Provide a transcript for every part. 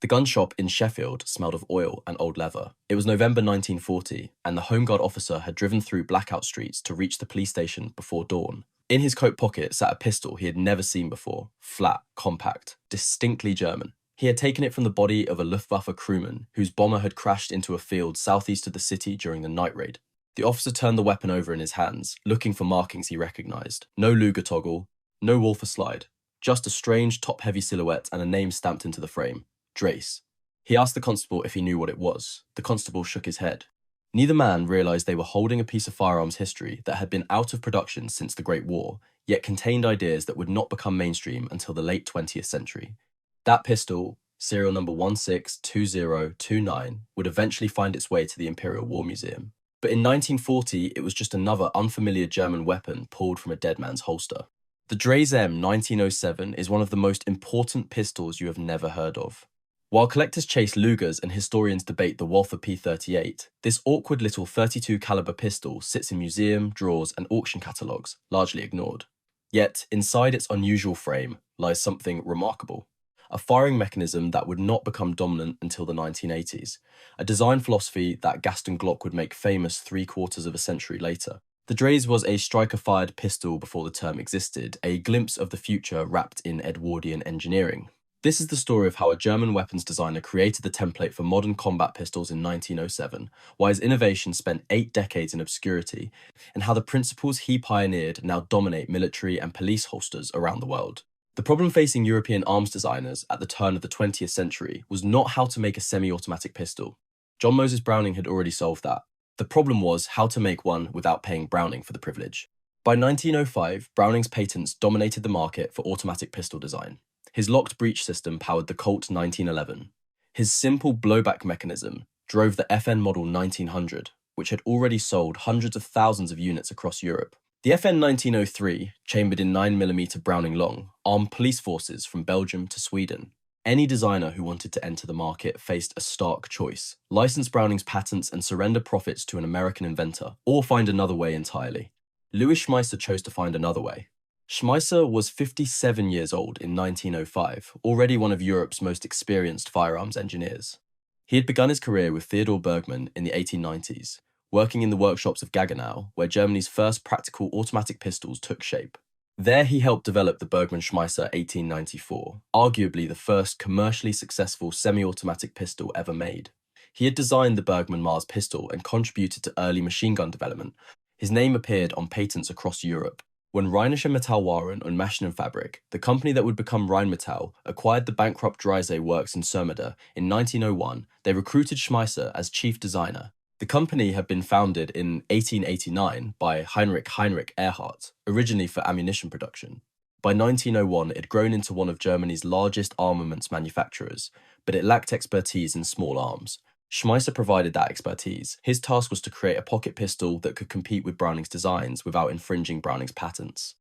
The gun shop in Sheffield smelled of oil and old leather. It was November 1940, and the Home Guard officer had driven through blackout streets to reach the police station before dawn. In his coat pocket sat a pistol he had never seen before, flat, compact, distinctly German. He had taken it from the body of a Luftwaffe crewman whose bomber had crashed into a field southeast of the city during the night raid. The officer turned the weapon over in his hands, looking for markings he recognized. No Luger toggle, no Walther slide, just a strange top-heavy silhouette and a name stamped into the frame. Dreyse. He asked the constable if he knew what it was. The constable shook his head. Neither man realised they were holding a piece of firearms history that had been out of production since the Great War, yet contained ideas that would not become mainstream until the late 20th century. That pistol, serial number 162029, would eventually find its way to the Imperial War Museum. But in 1940, it was just another unfamiliar German weapon pulled from a dead man's holster. The Dreyse M1907 is one of the most important pistols you have never heard of. While collectors chase Lugers and historians debate the Walther P38, this awkward little 32 caliber pistol sits in museum, drawers, and auction catalogues, largely ignored. Yet, inside its unusual frame lies something remarkable. A firing mechanism that would not become dominant until the 1980s, a design philosophy that Gaston Glock would make famous 3/4 of a century later. The Dreyse was a striker-fired pistol before the term existed, a glimpse of the future wrapped in Edwardian engineering. This is the story of how a German weapons designer created the template for modern combat pistols in 1907, why his innovation spent 8 decades in obscurity, and how the principles he pioneered now dominate military and police holsters around the world. The problem facing European arms designers at the turn of the 20th century was not how to make a semi-automatic pistol. John Moses Browning had already solved that. The problem was how to make one without paying Browning for the privilege. By 1905, Browning's patents dominated the market for automatic pistol design. His locked breech system powered the Colt 1911. His simple blowback mechanism drove the FN model 1900, which had already sold hundreds of thousands of units across Europe. The FN 1903, chambered in 9mm Browning long, armed police forces from Belgium to Sweden. Any designer who wanted to enter the market faced a stark choice: license Browning's patents and surrender profits to an American inventor, or find another way entirely. Louis Schmeisser chose to find another way. Schmeisser was 57 years old in 1905, already one of Europe's most experienced firearms engineers. He had begun his career with Theodor Bergmann in the 1890s, working in the workshops of Gaggenau, where Germany's first practical automatic pistols took shape. There he helped develop the Bergmann-Schmeisser 1894, arguably the first commercially successful semi-automatic pistol ever made. He had designed the Bergmann-Mars pistol and contributed to early machine gun development. His name appeared on patents across Europe. When Rheinische Metallwaren und Maschinenfabrik, the company that would become Rheinmetall, acquired the bankrupt Dreyse works in Sömmerda in 1901, they recruited Schmeisser as chief designer. The company had been founded in 1889 by Heinrich Erhardt, originally for ammunition production. By 1901, it had grown into one of Germany's largest armaments manufacturers, but it lacked expertise in small arms. Schmeisser provided that expertise. His task was to create a pocket pistol that could compete with Browning's designs without infringing Browning's patents.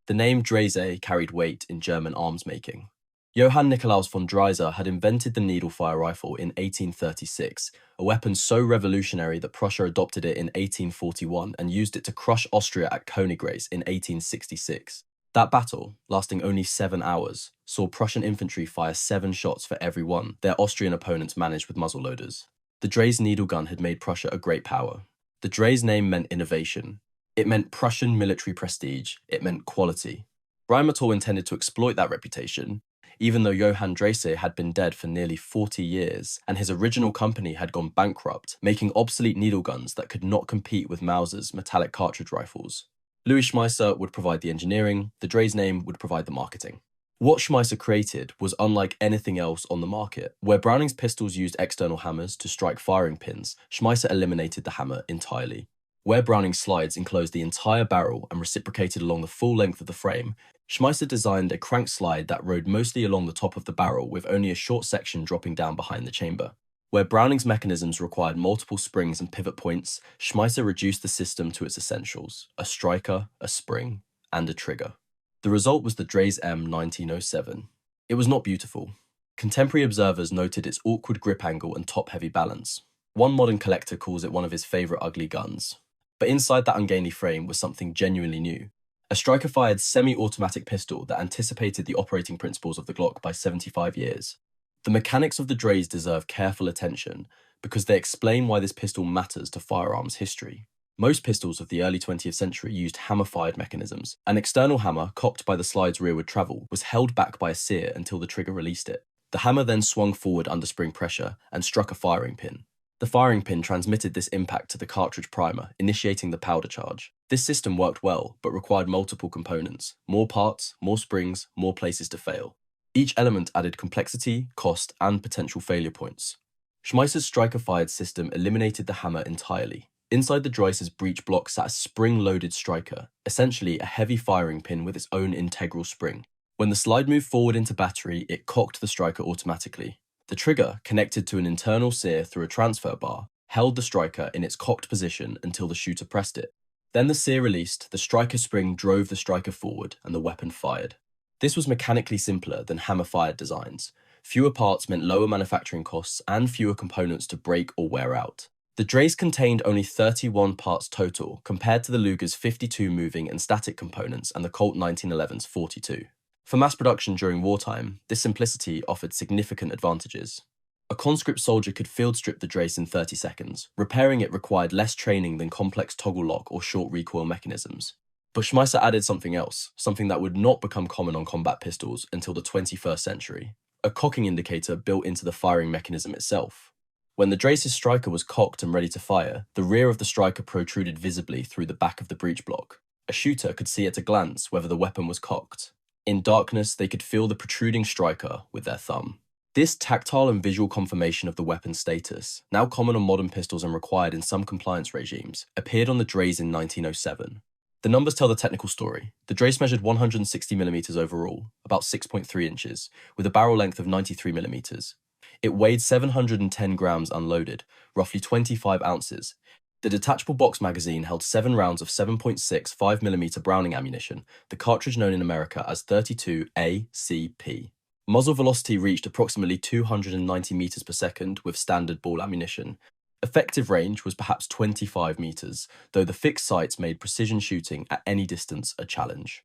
The name Dreyse carried weight in German arms making. Johann Nikolaus von Dreyse had invented the needle-fire rifle in 1836, a weapon so revolutionary that Prussia adopted it in 1841 and used it to crush Austria at Königgrätz in 1866. That battle, lasting only 7 hours, saw Prussian infantry fire 7 shots for every one their Austrian opponents managed with muzzleloaders. The Dreyse needle gun had made Prussia a great power. The Dreyse name meant innovation. It meant Prussian military prestige. It meant quality. Rheinmetall intended to exploit that reputation, even though Johann Dreyse had been dead for nearly 40 years, and his original company had gone bankrupt, making obsolete needle guns that could not compete with Mauser's metallic cartridge rifles. Louis Schmeisser would provide the engineering, the Dreyse name would provide the marketing. What Schmeisser created was unlike anything else on the market. Where Browning's pistols used external hammers to strike firing pins, Schmeisser eliminated the hammer entirely. Where Browning's slides enclosed the entire barrel and reciprocated along the full length of the frame, Schmeisser designed a crank slide that rode mostly along the top of the barrel with only a short section dropping down behind the chamber. Where Browning's mechanisms required multiple springs and pivot points, Schmeisser reduced the system to its essentials: a striker, a spring, and a trigger. The result was the Dreyse M1907. It was not beautiful. Contemporary observers noted its awkward grip angle and top-heavy balance. One modern collector calls it one of his favourite ugly guns. But inside that ungainly frame was something genuinely new. A striker-fired semi-automatic pistol that anticipated the operating principles of the Glock by 75 years. The mechanics of the Dreyse deserve careful attention because they explain why this pistol matters to firearms history. Most pistols of the early 20th century used hammer-fired mechanisms. An external hammer, cocked by the slide's rearward travel, was held back by a sear until the trigger released it. The hammer then swung forward under spring pressure and struck a firing pin. The firing pin transmitted this impact to the cartridge primer, initiating the powder charge. This system worked well, but required multiple components, more parts, more springs, more places to fail. Each element added complexity, cost, and potential failure points. Schmeisser's striker-fired system eliminated the hammer entirely. Inside the Dreyse's breech block sat a spring-loaded striker, essentially a heavy firing pin with its own integral spring. When the slide moved forward into battery, it cocked the striker automatically. The trigger, connected to an internal sear through a transfer bar, held the striker in its cocked position until the shooter pressed it. Then the sear released, the striker spring drove the striker forward, and the weapon fired. This was mechanically simpler than hammer-fired designs. Fewer parts meant lower manufacturing costs and fewer components to break or wear out. The Dreyse contained only 31 parts total, compared to the Luger's 52 moving and static components and the Colt 1911's 42. For mass production during wartime, this simplicity offered significant advantages. A conscript soldier could field strip the Dreyse in 30 seconds. Repairing it required less training than complex toggle lock or short recoil mechanisms. But Schmeisser added something else, something that would not become common on combat pistols until the 21st century. A cocking indicator built into the firing mechanism itself. When the Dreyse's striker was cocked and ready to fire, the rear of the striker protruded visibly through the back of the breech block. A shooter could see at a glance whether the weapon was cocked. In darkness, they could feel the protruding striker with their thumb. This tactile and visual confirmation of the weapon's status, now common on modern pistols and required in some compliance regimes, appeared on the Dreyse in 1907. The numbers tell the technical story. The Dreyse measured 160mm overall, about 6.3 inches, with a barrel length of 93mm. It weighed 710 grams unloaded, roughly 25 ounces. The detachable box magazine held 7 rounds of 7.6 5mm Browning ammunition, the cartridge known in America as 32 ACP. Muzzle velocity reached approximately 290 meters per second with standard ball ammunition. Effective range was perhaps 25 meters, though the fixed sights made precision shooting at any distance a challenge.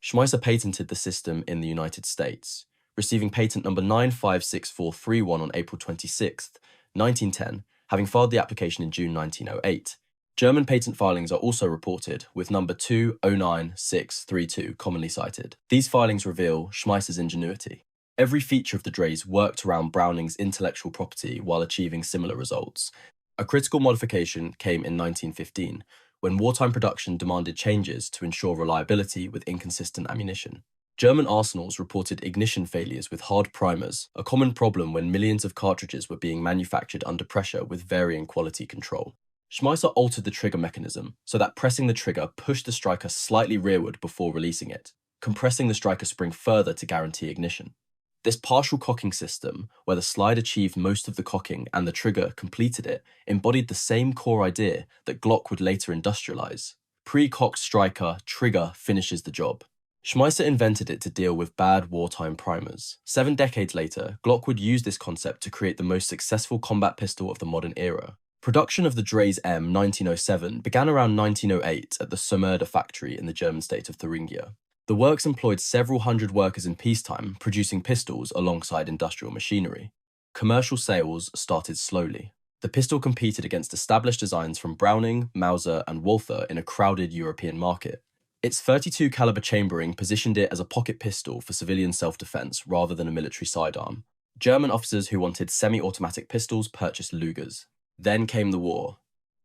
Schmeisser patented the system in the United States, receiving patent number 956431 on April 26, 1910, having filed the application in June 1908. German patent filings are also reported, with number 209632 commonly cited. These filings reveal Schmeisser's ingenuity. Every feature of the Dreyse worked around Browning's intellectual property while achieving similar results. A critical modification came in 1915, when wartime production demanded changes to ensure reliability with inconsistent ammunition. German arsenals reported ignition failures with hard primers, a common problem when millions of cartridges were being manufactured under pressure with varying quality control. Schmeisser altered the trigger mechanism so that pressing the trigger pushed the striker slightly rearward before releasing it, compressing the striker spring further to guarantee ignition. This partial cocking system, where the slide achieved most of the cocking and the trigger completed it, embodied the same core idea that Glock would later industrialize. Pre-cocked striker, trigger finishes the job. Schmeisser invented it to deal with bad wartime primers. 7 decades later, Glock would use this concept to create the most successful combat pistol of the modern era. Production of the Dreyse M1907 began around 1908 at the Sommerda factory in the German state of Thuringia. The works employed several hundred workers in peacetime, producing pistols alongside industrial machinery. Commercial sales started slowly. The pistol competed against established designs from Browning, Mauser, and Walther in a crowded European market. Its 32 caliber chambering positioned it as a pocket pistol for civilian self-defense rather than a military sidearm. German officers who wanted semi-automatic pistols purchased Lugers. Then came the war.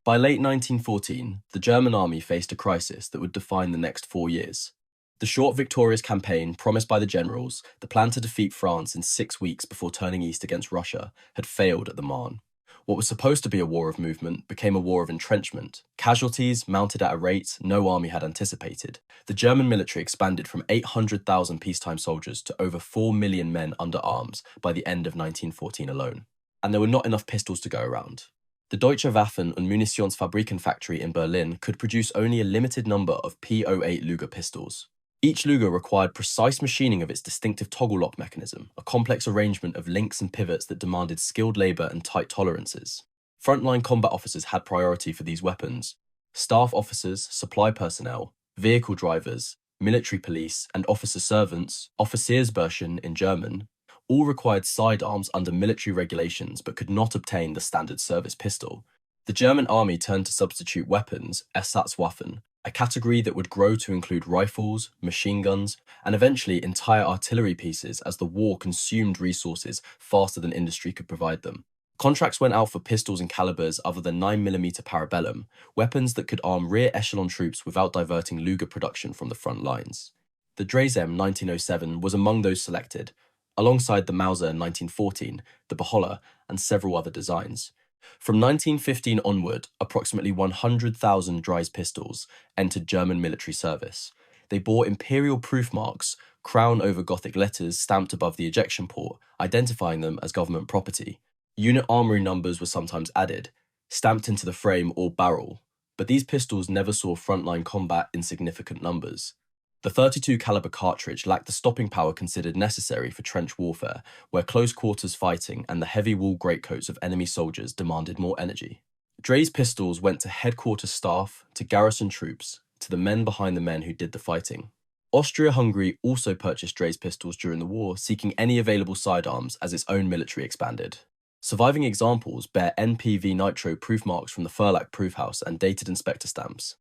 By late 1914, the German army faced a crisis that would define the next 4 years. The short victorious campaign promised by the generals, the plan to defeat France in 6 weeks before turning east against Russia, had failed at the Marne. What was supposed to be a war of movement became a war of entrenchment. Casualties mounted at a rate no army had anticipated. The German military expanded from 800,000 peacetime soldiers to over 4 million men under arms by the end of 1914 alone. And there were not enough pistols to go around. The Deutsche Waffen- und Munitionsfabriken factory in Berlin could produce only a limited number of P08 Luger pistols. Each Luger required precise machining of its distinctive toggle lock mechanism, a complex arrangement of links and pivots that demanded skilled labour and tight tolerances. Frontline combat officers had priority for these weapons. Staff officers, supply personnel, vehicle drivers, military police, and officer servants, Offiziersburschen in German, All required sidearms under military regulations but could not obtain the standard service pistol. The German army turned to substitute weapons, Ersatzwaffen, a category that would grow to include rifles, machine guns, and eventually entire artillery pieces as the war consumed resources faster than industry could provide them. Contracts went out for pistols and calibers other than 9mm Parabellum, weapons that could arm rear echelon troops without diverting Luger production from the front lines. The Dreyse M1907 was among those selected, alongside the Mauser 1914, the Beholler, and several other designs. From 1915 onward, approximately 100,000 Dreyse pistols entered German military service. They bore imperial proof marks, crown over Gothic letters stamped above the ejection port, identifying them as government property. Unit armory numbers were sometimes added, stamped into the frame or barrel, but these pistols never saw frontline combat in significant numbers. The .32 caliber cartridge lacked the stopping power considered necessary for trench warfare, where close quarters fighting and the heavy wool greatcoats of enemy soldiers demanded more energy. Dreyse pistols went to headquarters staff, to garrison troops, to the men behind the men who did the fighting. Austria-Hungary also purchased Dreyse pistols during the war, seeking any available sidearms as its own military expanded. Surviving examples bear NPV nitro proof marks from the Furlack proof house and dated inspector stamps.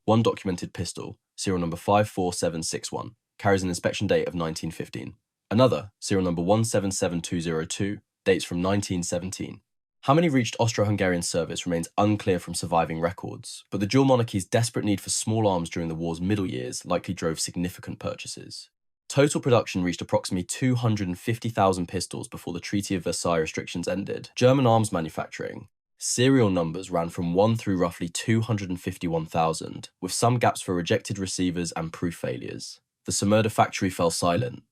One documented pistol, serial number 54761, carries an inspection date of 1915. Another, serial number 177202, dates from 1917. How many reached Austro-Hungarian service remains unclear from surviving records, but the dual monarchy's desperate need for small arms during the war's middle years likely drove significant purchases. Total production reached approximately 250,000 pistols before the Treaty of Versailles restrictions ended. German arms manufacturing serial numbers ran from 1 through roughly 251,000, with some gaps for rejected receivers and proof failures. The Smyrna factory fell silent.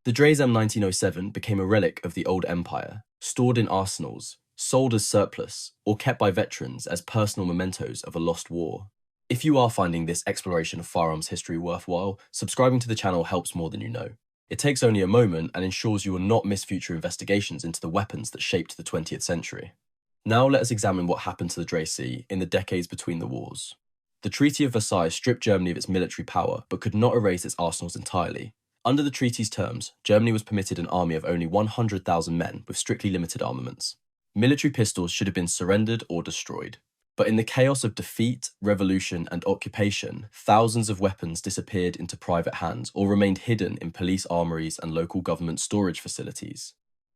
The Dreyse M1907 became a relic of the old empire, stored in arsenals, sold as surplus, or kept by veterans as personal mementos of a lost war. If you are finding this exploration of firearms history worthwhile, subscribing to the channel helps more than you know. It takes only a moment and ensures you will not miss future investigations into the weapons that shaped the 20th century. Now let us examine what happened to the Dreyse in the decades between the wars. The Treaty of Versailles stripped Germany of its military power, but could not erase its arsenals entirely. Under the treaty's terms, Germany was permitted an army of only 100,000 men with strictly limited armaments. Military pistols should have been surrendered or destroyed. But in the chaos of defeat, revolution, and occupation, thousands of weapons disappeared into private hands or remained hidden in police armories and local government storage facilities.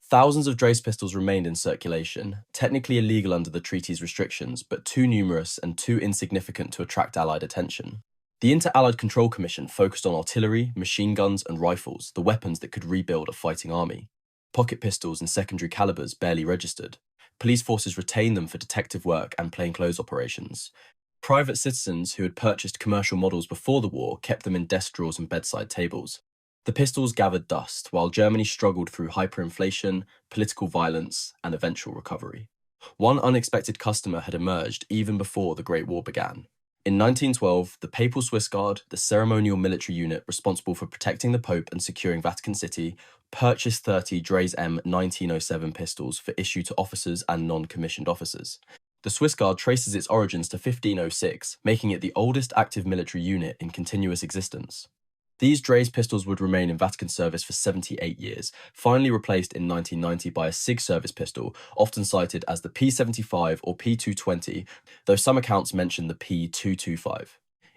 Thousands of Dreyse pistols remained in circulation, technically illegal under the treaty's restrictions, but too numerous and too insignificant to attract Allied attention. The Inter-Allied Control Commission focused on artillery, machine guns, and rifles, the weapons that could rebuild a fighting army. Pocket pistols and secondary calibers barely registered. Police forces retained them for detective work and plainclothes operations. Private citizens who had purchased commercial models before the war kept them in desk drawers and bedside tables. The pistols gathered dust, while Germany struggled through hyperinflation, political violence, and eventual recovery. One unexpected customer had emerged even before the Great War began. In 1912, the Papal Swiss Guard, the ceremonial military unit responsible for protecting the Pope and securing Vatican City, purchased 30 Dreyse M1907 pistols for issue to officers and non-commissioned officers. The Swiss Guard traces its origins to 1506, making it the oldest active military unit in continuous existence. These Dreyse pistols would remain in Vatican service for 78 years, finally replaced in 1990 by a SIG service pistol, often cited as the P75 or P220, though some accounts mention the P225.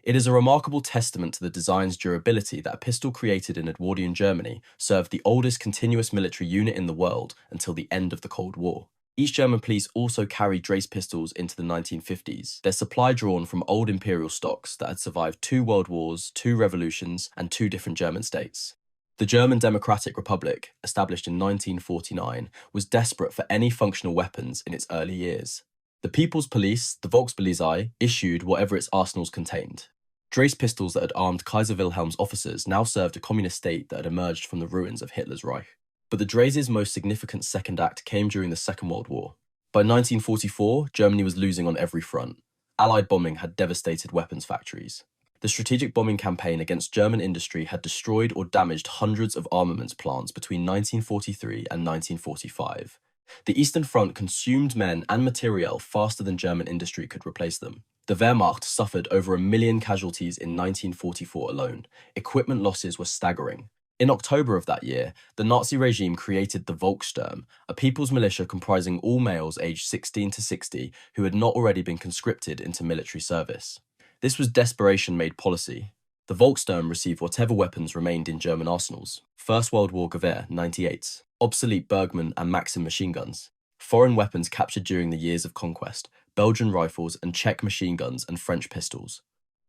It is a remarkable testament to the design's durability that a pistol created in Edwardian Germany served the oldest continuous military unit in the world until the end of the Cold War. Each German police also carried Dreyse pistols into the 1950s, their supply drawn from old imperial stocks that had survived 2 world wars, 2 revolutions, and 2 different German states. The German Democratic Republic, established in 1949, was desperate for any functional weapons in its early years. The People's Police, the Volkspolizei, issued whatever its arsenals contained. Dreyse pistols that had armed Kaiser Wilhelm's officers now served a communist state that had emerged from the ruins of Hitler's Reich. But the Dreyse's most significant second act came during the Second World War. By 1944, Germany was losing on every front. Allied bombing had devastated weapons factories. The strategic bombing campaign against German industry had destroyed or damaged hundreds of armaments plants between 1943 and 1945. The Eastern Front consumed men and materiel faster than German industry could replace them. The Wehrmacht suffered over 1 million casualties in 1944 alone. Equipment losses were staggering. In October of that year, the Nazi regime created the Volkssturm, a people's militia comprising all males aged 16 to 60 who had not already been conscripted into military service. This was desperation made policy. The Volkssturm received whatever weapons remained in German arsenals: First World War Gewehr 98s, obsolete Bergmann and Maxim machine guns, foreign weapons captured during the years of conquest, Belgian rifles and Czech machine guns and French pistols,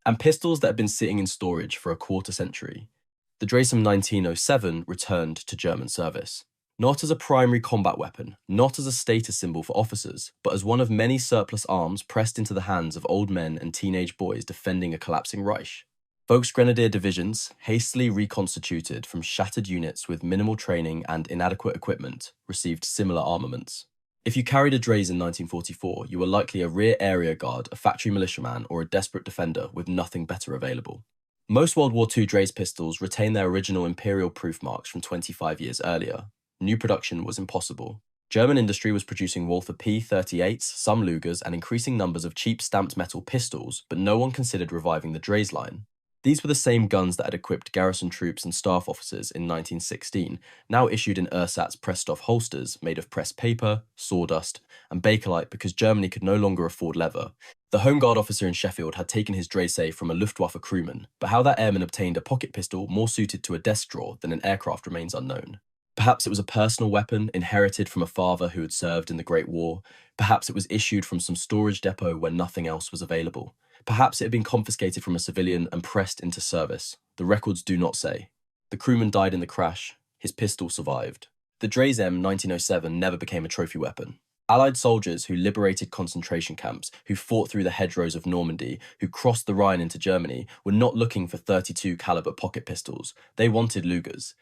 and pistols that had been sitting in storage for a quarter century. The Dreyse M1907 returned to German service, not as a primary combat weapon, not as a status symbol for officers, but as one of many surplus arms pressed into the hands of old men and teenage boys defending a collapsing Reich. Volksgrenadier divisions, hastily reconstituted from shattered units with minimal training and inadequate equipment, received similar armaments. If you carried a Dreyse in 1944, you were likely a rear area guard, a factory militiaman, or a desperate defender with nothing better available. Most World War II Dreyse pistols retain their original Imperial proof marks from 25 years earlier. New production was impossible. German industry was producing Walther P38s, some Lugers, and increasing numbers of cheap stamped metal pistols, but no one considered reviving the Dreyse line. These were the same guns that had equipped garrison troops and staff officers in 1916, now issued in ersatz pressed-off holsters made of pressed paper, sawdust, and bakelite because Germany could no longer afford leather. The Home Guard officer in Sheffield had taken his Dreyse from a Luftwaffe crewman, but how that airman obtained a pocket pistol more suited to a desk drawer than an aircraft remains unknown. Perhaps it was a personal weapon inherited from a father who had served in the Great War. Perhaps it was issued from some storage depot where nothing else was available. Perhaps it had been confiscated from a civilian and pressed into service. The records do not say. The crewman died in the crash. His pistol survived. The Dreyse M1907 never became a trophy weapon. Allied soldiers who liberated concentration camps, who fought through the hedgerows of Normandy, who crossed the Rhine into Germany, were not looking for .32 caliber pocket pistols. They wanted Lugers.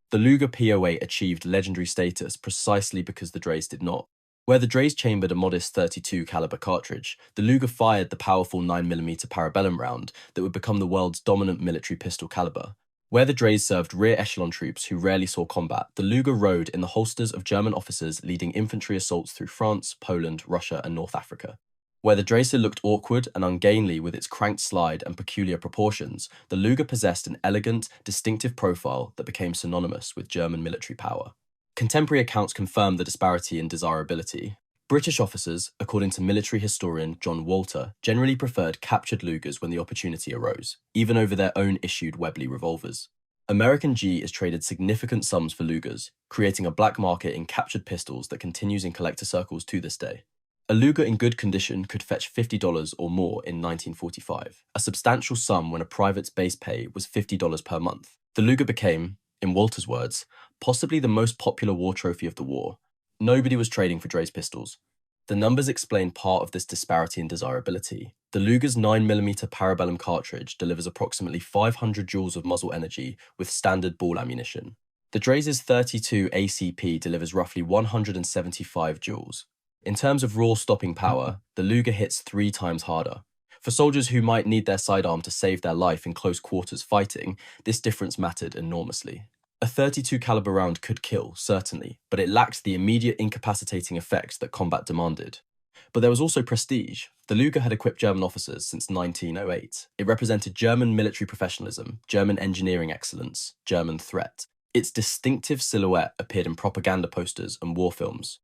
The Luger P08 achieved legendary status precisely because the Dreyse did not. Where the Dreyse chambered a modest .32 caliber cartridge, the Luger fired the powerful 9mm parabellum round that would become the world's dominant military pistol caliber. Where the Dreyse served rear echelon troops who rarely saw combat, the Luger rode in the holsters of German officers leading infantry assaults through France, Poland, Russia, and North Africa. Where the Dreyse looked awkward and ungainly with its cranked slide and peculiar proportions, the Luger possessed an elegant, distinctive profile that became synonymous with German military power. Contemporary accounts confirm the disparity in desirability. British officers, according to military historian John Walther, generally preferred captured Lugers when the opportunity arose, even over their own issued Webley revolvers. American G is traded significant sums for Lugers, creating a black market in captured pistols that continues in collector circles to this day. A Luger in good condition could fetch $50 or more in 1945, a substantial sum when a private's base pay was $50 per month. The Luger became, in Walter's words, possibly the most popular war trophy of the war. Nobody was trading for Dreyse pistols. The numbers explain part of this disparity in desirability. The Luger's 9mm parabellum cartridge delivers approximately 500 joules of muzzle energy with standard ball ammunition. The Dreyse's .32 ACP delivers roughly 175 joules. In terms of raw stopping power, the Luger hits 3 times harder. For soldiers who might need their sidearm to save their life in close quarters fighting, this difference mattered enormously. A .32 caliber round could kill, certainly, but it lacked the immediate incapacitating effects that combat demanded. But there was also prestige. The Luger had equipped German officers since 1908. It represented German military professionalism, German engineering excellence, German threat. Its distinctive silhouette appeared in propaganda posters and war films.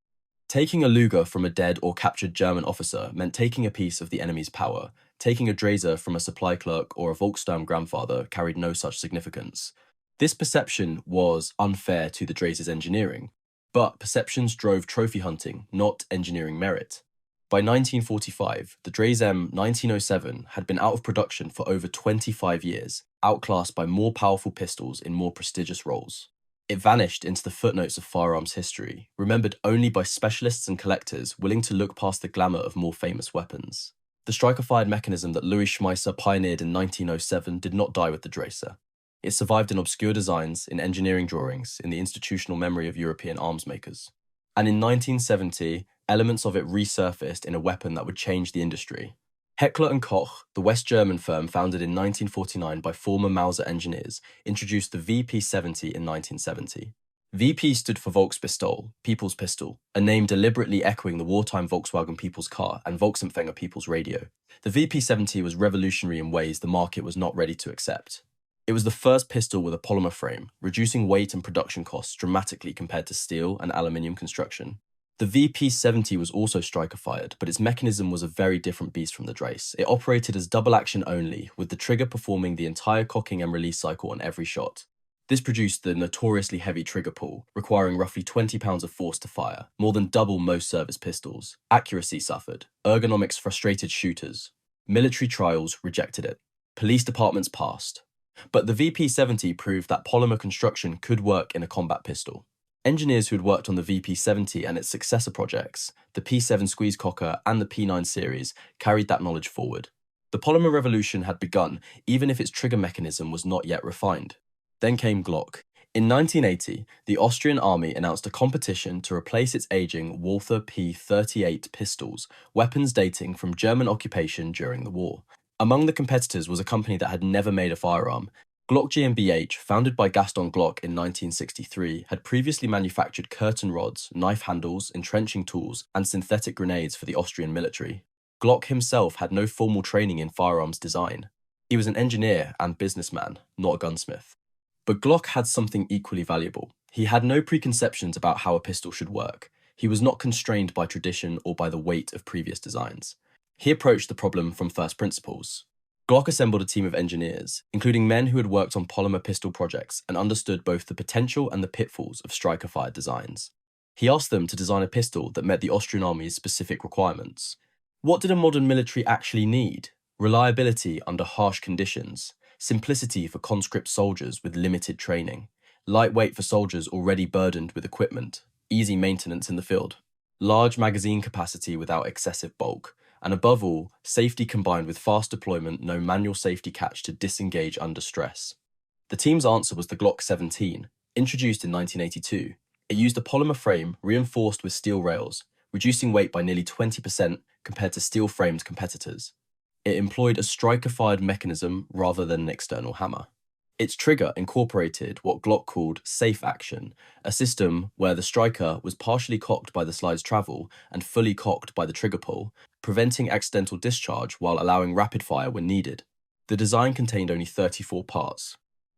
Taking a Luger from a dead or captured German officer meant taking a piece of the enemy's power. Taking a Dreyse from a supply clerk or a Volkssturm grandfather carried no such significance. This perception was unfair to the Dreyse's engineering, but perceptions drove trophy hunting, not engineering merit. By 1945, the Dreyse M1907 had been out of production for over 25 years, outclassed by more powerful pistols in more prestigious roles. It vanished into the footnotes of firearms history, remembered only by specialists and collectors willing to look past the glamour of more famous weapons. The striker-fired mechanism that Louis Schmeisser pioneered in 1907 did not die with the Dreyse. It survived in obscure designs, in engineering drawings, in the institutional memory of European arms makers. And in 1970, elements of it resurfaced in a weapon that would change the industry. Heckler & Koch, the West German firm founded in 1949 by former Mauser engineers, introduced the VP-70 in 1970. VP stood for Volkspistol, People's Pistol, a name deliberately echoing the wartime Volkswagen People's Car and Volksempfänger People's Radio. The VP-70 was revolutionary in ways the market was not ready to accept. It was the first pistol with a polymer frame, reducing weight and production costs dramatically compared to steel and aluminium construction. The VP-70 was also striker-fired, but its mechanism was a very different beast from the Dreyse. It operated as double action only, with the trigger performing the entire cocking and release cycle on every shot. This produced the notoriously heavy trigger pull, requiring roughly 20 pounds of force to fire, more than double most service pistols. Accuracy suffered. Ergonomics frustrated shooters. Military trials rejected it. Police departments passed. But the VP-70 proved that polymer construction could work in a combat pistol. Engineers who had worked on the VP-70 and its successor projects, the P7 squeeze cocker and the P9 series, carried that knowledge forward. The polymer revolution had begun, even if its trigger mechanism was not yet refined. Then came Glock. In 1980, the Austrian army announced a competition to replace its aging Walther P38 pistols, weapons dating from German occupation during the war. Among the competitors was a company that had never made a firearm. Glock GmbH, founded by Gaston Glock in 1963, had previously manufactured curtain rods, knife handles, entrenching tools, and synthetic grenades for the Austrian military. Glock himself had no formal training in firearms design. He was an engineer and businessman, not a gunsmith. But Glock had something equally valuable. He had no preconceptions about how a pistol should work. He was not constrained by tradition or by the weight of previous designs. He approached the problem from first principles. Glock assembled a team of engineers, including men who had worked on polymer pistol projects and understood both the potential and the pitfalls of striker-fired designs. He asked them to design a pistol that met the Austrian army's specific requirements. What did a modern military actually need? Reliability under harsh conditions, simplicity for conscript soldiers with limited training, lightweight for soldiers already burdened with equipment, easy maintenance in the field, large magazine capacity without excessive bulk, and above all, safety combined with fast deployment, no manual safety catch to disengage under stress. The team's answer was the Glock 17, introduced in 1982. It used a polymer frame reinforced with steel rails, reducing weight by nearly 20% compared to steel-framed competitors. It employed a striker-fired mechanism rather than an external hammer. Its trigger incorporated what Glock called safe action, a system where the striker was partially cocked by the slide's travel and fully cocked by the trigger pull, preventing accidental discharge while allowing rapid fire when needed. The design contained only 34 parts.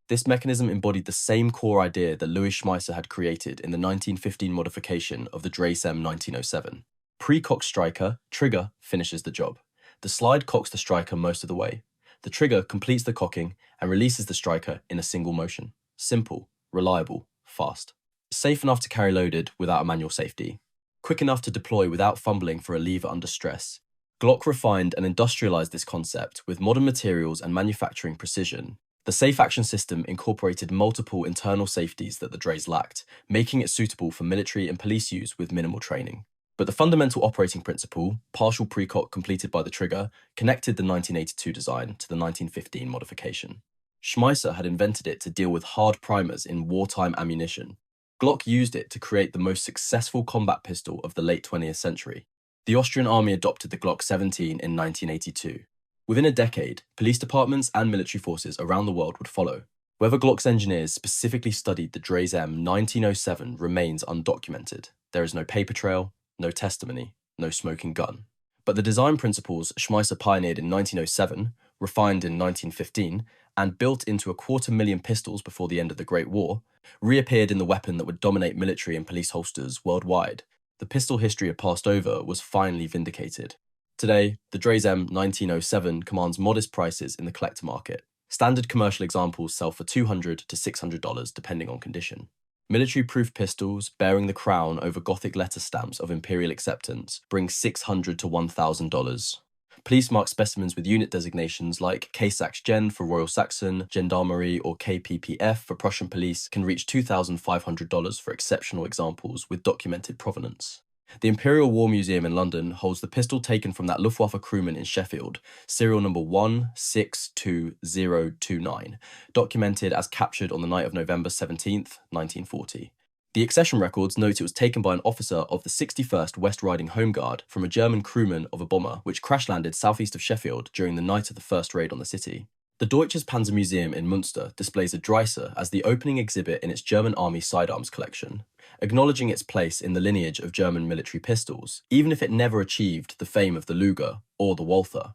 This mechanism embodied the same core idea that Louis Schmeisser had created in the 1915 modification of the Dreyse M1907. Pre-cocked striker, trigger finishes the job. The slide cocks the striker most of the way. The trigger completes the cocking and releases the striker in a single motion. Simple, reliable, fast. Safe enough to carry loaded without a manual safety. Quick enough to deploy without fumbling for a lever under stress. Glock refined and industrialized this concept with modern materials and manufacturing precision. The safe action system incorporated multiple internal safeties that the Dreyse lacked, making it suitable for military and police use with minimal training. But the fundamental operating principle, partial precock completed by the trigger, connected the 1982 design to the 1915 modification. Schmeisser had invented it to deal with hard primers in wartime ammunition. Glock used it to create the most successful combat pistol of the late 20th century. The Austrian army adopted the Glock 17 in 1982. Within a decade, police departments and military forces around the world would follow. Whether Glock's engineers specifically studied the Dreyse M1907 remains undocumented. There is no paper trail, no testimony, no smoking gun. But the design principles Schmeisser pioneered in 1907, refined in 1915, and built into 250,000 pistols before the end of the Great War, reappeared in the weapon that would dominate military and police holsters worldwide. The pistol history had passed over was finally vindicated. Today, the Dreyse M1907 commands modest prices in the collector market. Standard commercial examples sell for $200 to $600 depending on condition. Military-proof pistols bearing the crown over Gothic letter stamps of Imperial acceptance bring $600 to $1,000. Police-marked specimens with unit designations like K-Sax Gen for Royal Saxon, Gendarmerie, or KPPF for Prussian police can reach $2,500 for exceptional examples with documented provenance. The Imperial War Museum in London holds the pistol taken from that Luftwaffe crewman in Sheffield, serial number 162029, documented as captured on the night of November 17th, 1940. The accession records note it was taken by an officer of the 61st West Riding Home Guard from a German crewman of a bomber which crash-landed southeast of Sheffield during the night of the first raid on the city. The Deutsches Panzermuseum in Münster displays a Dreyse as the opening exhibit in its German Army sidearms collection, acknowledging its place in the lineage of German military pistols, even if it never achieved the fame of the Luger or the Walther.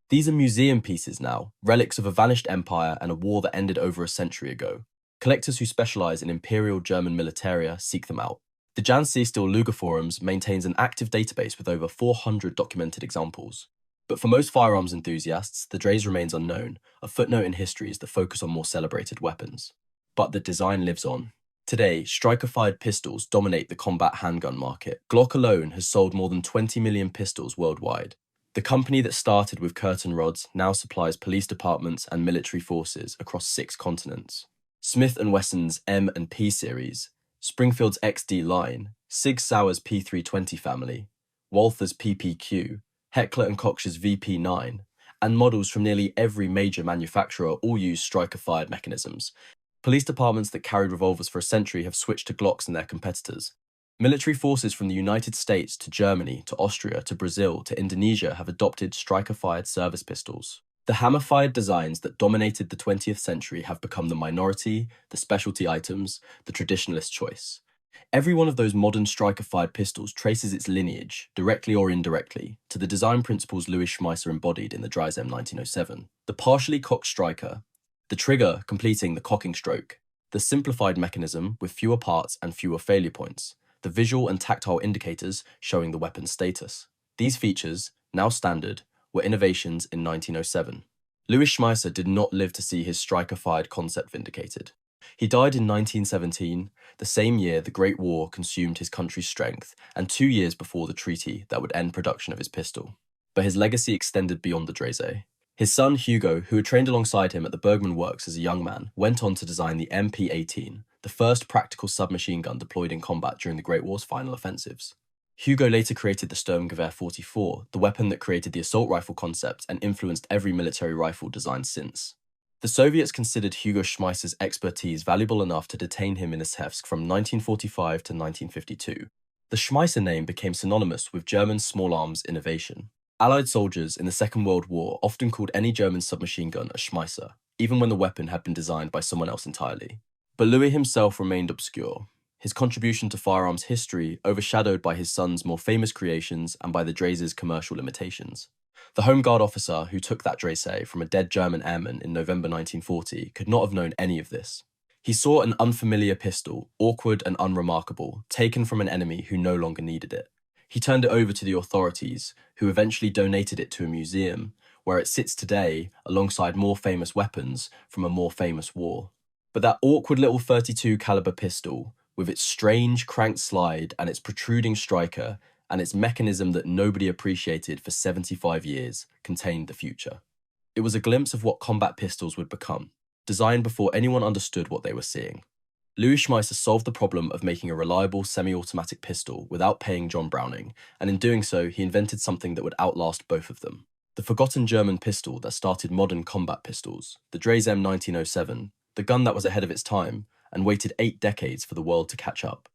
These are museum pieces now, relics of a vanished empire and a war that ended over a century ago. Collectors who specialize in Imperial German militaria seek them out. The Jan Seestil Luger forums maintains an active database with over 400 documented examples. But for most firearms enthusiasts, the Dreyse remains unknown, a footnote in histories that focus on more celebrated weapons. But the design lives on. Today, striker-fired pistols dominate the combat handgun market. Glock alone has sold more than 20 million pistols worldwide. The company that started with curtain rods now supplies police departments and military forces across 6 continents. Smith & Wesson's M and P series, Springfield's XD line, Sig Sauer's P320 family, Walther's PPQ, Heckler & Koch's VP9, and models from nearly every major manufacturer all use striker-fired mechanisms. Police departments that carried revolvers for a century have switched to Glocks and their competitors. Military forces from the United States to Germany to Austria to Brazil to Indonesia have adopted striker-fired service pistols. The hammer-fired designs that dominated the 20th century have become the minority, the specialty items, the traditionalist choice. Every one of those modern striker-fired pistols traces its lineage, directly or indirectly, to the design principles Louis Schmeisser embodied in the Dreyse M1907. The partially cocked striker, the trigger completing the cocking stroke, the simplified mechanism with fewer parts and fewer failure points, the visual and tactile indicators showing the weapon's status. These features, now standard, were innovations in 1907. Louis Schmeisser did not live to see his striker-fired concept vindicated. He died in 1917, the same year the Great War consumed his country's strength, and 2 years before the treaty that would end production of his pistol. But his legacy extended beyond the Dreyse. His son Hugo, who had trained alongside him at the Bergmann Works as a young man, went on to design the MP-18, the first practical submachine gun deployed in combat during the Great War's final offensives. Hugo later created the Sturmgewehr 44, the weapon that created the assault rifle concept and influenced every military rifle designed since. The Soviets considered Hugo Schmeisser's expertise valuable enough to detain him in Izhevsk from 1945 to 1952. The Schmeisser name became synonymous with German small arms innovation. Allied soldiers in the Second World War often called any German submachine gun a Schmeisser, even when the weapon had been designed by someone else entirely. But Louis himself remained obscure, his contribution to firearms history overshadowed by his son's more famous creations and by the Dreyse's commercial limitations. The Home Guard officer who took that Dreyse from a dead German airman in November 1940 could not have known any of this. He saw an unfamiliar pistol, awkward and unremarkable, taken from an enemy who no longer needed it. He turned it over to the authorities, who eventually donated it to a museum, where it sits today alongside more famous weapons from a more famous war. But that awkward little .32 caliber pistol, with its strange cranked slide and its protruding striker, and its mechanism that nobody appreciated for 75 years, contained the future. It was a glimpse of what combat pistols would become, designed before anyone understood what they were seeing. Louis Schmeisser solved the problem of making a reliable semi-automatic pistol without paying John Browning, and in doing so, he invented something that would outlast both of them. The forgotten German pistol that started modern combat pistols, the Dreyse M1907, the gun that was ahead of its time, and waited 8 decades for the world to catch up.